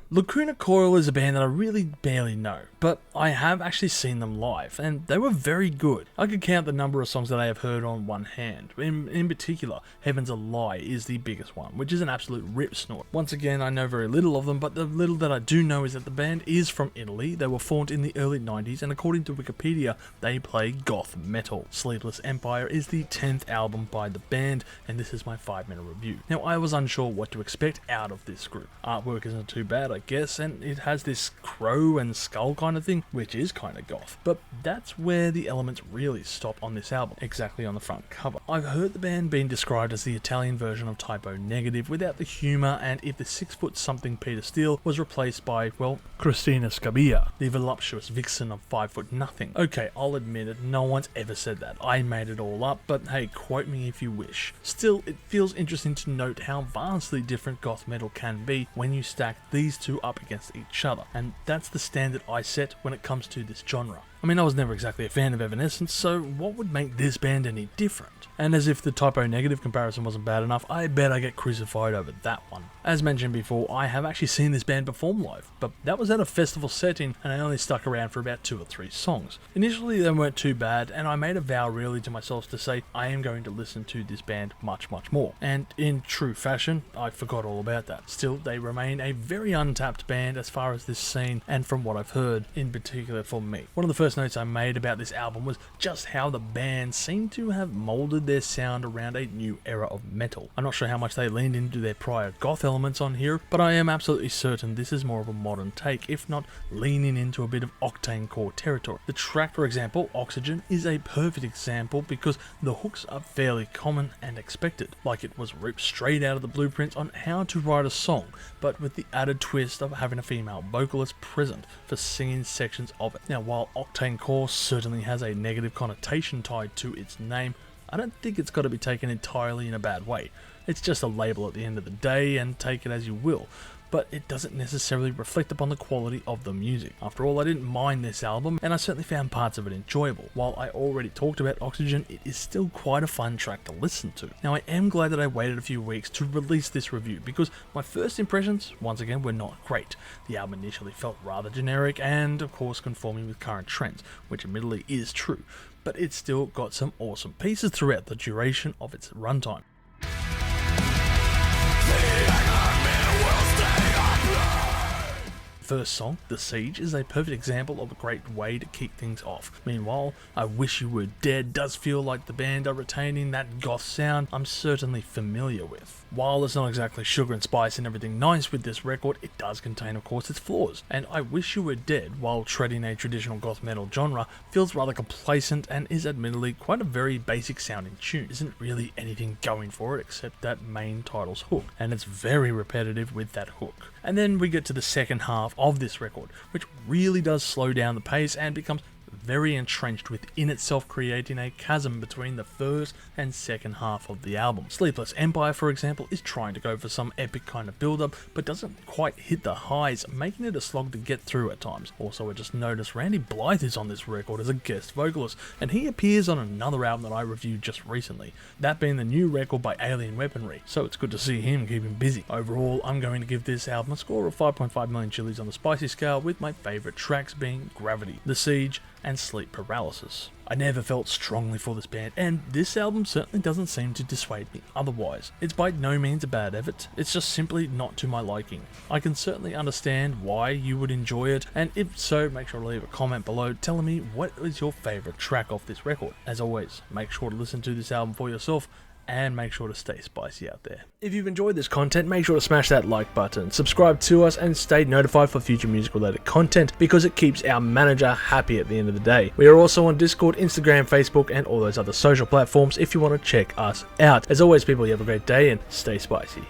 Lacuna Coil is a band that I really barely know, but I have actually seen them live, and they were very good. I could count the number of songs that I have heard on one hand. In particular, Heaven's a Lie is the biggest one, which is an absolute rip snort. Once again, I know very little of them, but the little that I do know is that the band is from Italy. They were formed in the early 90s, and according to Wikipedia, they play goth metal. Sleepless Empire is the 10th album by the band, and this is my 5-minute review. Now, I was unsure what to expect out of this group. Artwork isn't too bad, I guess, and it has this crow and skull kind of thing, which is kind of goth. But that's where the elements really stop on this album, exactly on the front cover. I've heard the band being described as the Italian version of Typo Negative without the humour, and if the 6-foot-something Peter Steele was replaced by, well, Christina Scabbia, the voluptuous vixen of 5-foot-nothing. Okay, I'll admit it, no one's ever said that. I made it all up, but hey, quote me if you wish. Still, it feels interesting to note how vastly different goth metal can be when you stack these two up against each other, and that's the standard I set when it comes to this genre. I mean, I was never exactly a fan of Evanescence, so what would make this band any different? And as if the Typo Negative comparison wasn't bad enough, I bet I get crucified over that one. As mentioned before, I have actually seen this band perform live, but that was at a festival setting and I only stuck around for about 2 or 3 songs. Initially they weren't too bad, and I made a vow really to myself to say I am going to listen to this band much more. And in true fashion, I forgot all about that. Still, they remain a very untapped band as far as this scene, and from what I've heard, in particular for me. One of the first notes I made about this album was just how the band seemed to have moulded their sound around a new era of metal. I'm not sure how much they leaned into their prior goth elements on here, but I am absolutely certain this is more of a modern take, if not leaning into a bit of Octane Core territory. The track, for example, Oxygen, is a perfect example because the hooks are fairly common and expected, like it was ripped straight out of the blueprints on how to write a song, but with the added twist of having a female vocalist present for singing sections of it. Now, while Octane Core certainly has a negative connotation tied to its name, I don't think it's got to be taken entirely in a bad way. It's just a label at the end of the day, and take it as you will, but it doesn't necessarily reflect upon the quality of the music. After all, I didn't mind this album, and I certainly found parts of it enjoyable. While I already talked about Oxygen, it is still quite a fun track to listen to. Now, I am glad that I waited a few weeks to release this review, because my first impressions, once again, were not great. The album initially felt rather generic, and of course conforming with current trends, which admittedly is true, but it's still got some awesome pieces throughout the duration of its runtime. First song, The Siege, is a perfect example of a great way to kick things off. Meanwhile, I Wish You Were Dead does feel like the band are retaining that goth sound I'm certainly familiar with. While it's not exactly sugar and spice and everything nice with this record, it does contain, of course, its flaws. And I Wish You Were Dead, while treading a traditional goth metal genre, feels rather complacent and is admittedly quite a very basic sounding tune. Isn't really anything going for it except that main title's hook, and it's very repetitive with that hook. And then we get to the second half of this record, which really does slow down the pace and becomes very entrenched within itself, creating a chasm between the first and second half of the album. Sleepless Empire, for example, is trying to go for some epic kind of build-up, but doesn't quite hit the highs, making it a slog to get through at times. Also, I just noticed Randy Blythe is on this record as a guest vocalist, and he appears on another album that I reviewed just recently, that being the new record by Alien Weaponry, so it's good to see him keeping busy. Overall, I'm going to give this album a score of 5.5 million chilies on the spicy scale, with my favourite tracks being Gravity, The Siege, and Sleep Paralysis. I never felt strongly for this band, and this album certainly doesn't seem to dissuade me otherwise. It's by no means a bad effort, it's just simply not to my liking. I can certainly understand why you would enjoy it, and if so, make sure to leave a comment below telling me what is your favourite track off this record. As always, make sure to listen to this album for yourself, and make sure to stay spicy out there. If you've enjoyed this content, make sure to smash that like button, subscribe to us, and stay notified for future music related content, because it keeps our manager happy at the end of the day. We are also on Discord, Instagram, Facebook, and all those other social platforms if you want to check us out. As always, people, you have a great day and stay spicy.